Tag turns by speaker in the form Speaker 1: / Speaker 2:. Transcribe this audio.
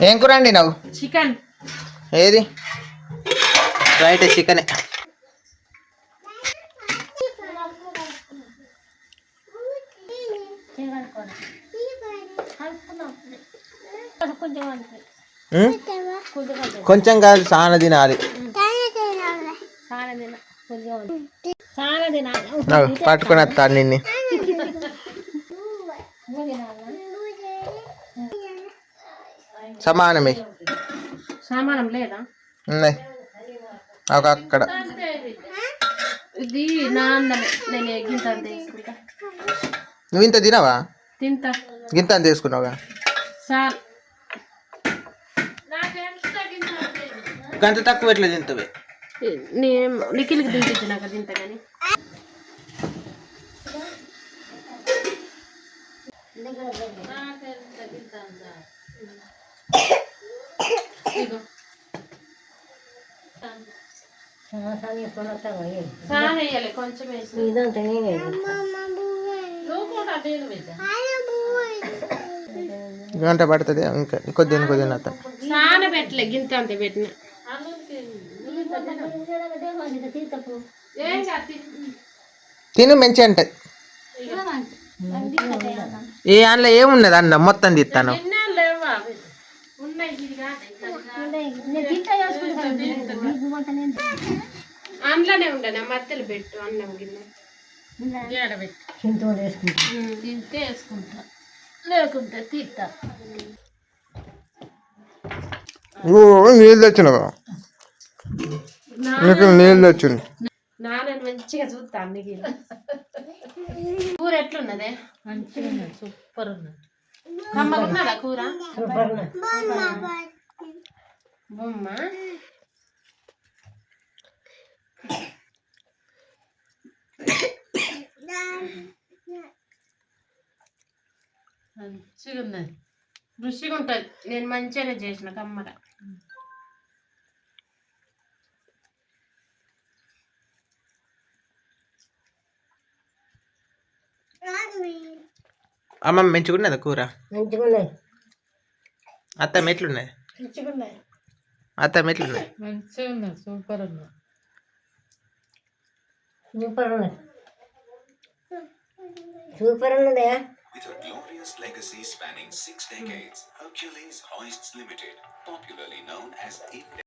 Speaker 1: ఏం కూర అండి నాకు
Speaker 2: చికెన్.
Speaker 1: ఏది రైట్ చికెనే. కొంచెం కాదు చాలా తినాలి. పట్టుకొని వస్తాను నిన్ను. సమానమే.
Speaker 2: సామానం లేదా?
Speaker 1: ఉన్నాయి ఒక అక్కడ.
Speaker 2: ఇది నా అందమే. నేను గింత తీసుకుంటా.
Speaker 1: నువ్వు ఇంత తినవా?
Speaker 2: తింటా.
Speaker 1: గింత అంత తీసుకున్నావుగా.
Speaker 2: చాలు.
Speaker 1: గంట తక్కువ ఎట్లా తింటవే?
Speaker 2: నేను నిఖిల్కి తింటున్నాక తింటా కానీ. కొంచెం
Speaker 1: గంట పడుతుంది ఇంకా కొద్దిగా కొద్దిగా
Speaker 2: చాలా పెట్టలే గింత అంతే పెట్టిన.
Speaker 1: తిను మంచిగా అంటే ఏ అందులో ఏమున్నది అన్న మొత్తం తిస్తాను.
Speaker 2: అందులోనే ఉండను మధ్యలో పెట్టు అన్నం గిన్నె తింటే వేసుకుంటా లేకుంటే తీస్తా.
Speaker 1: నీళ్ళు తెచ్చినవా? నీళ్ళు తెచ్చింది.
Speaker 2: నాన్న మంచిగా చూస్తా అన్నికి. కూర ఎట్లున్నదే? మంచిగా ఉన్నది. సూపర్ ఉన్నది. కమ్మగా ఉన్నదా కూర? బొమ్మ మంచిగా ఉన్నది. రుచిగా ఉంటుంది. నేను మంచిగానే చేసిన కమ్మగా.
Speaker 1: అమ్మ మంచిగున్నదా కూర?
Speaker 3: మంచిగున్నది.
Speaker 1: అత్త మెట్లున్నది. అత్త మెట్లున్నది.
Speaker 2: మంచిగా ఉన్నది. సూపర్ ఉన్నది.
Speaker 3: సూపర్ ఉన్నదా?
Speaker 4: With a glorious legacy spanning 6 decades, Hercules Hoists Limited, popularly known as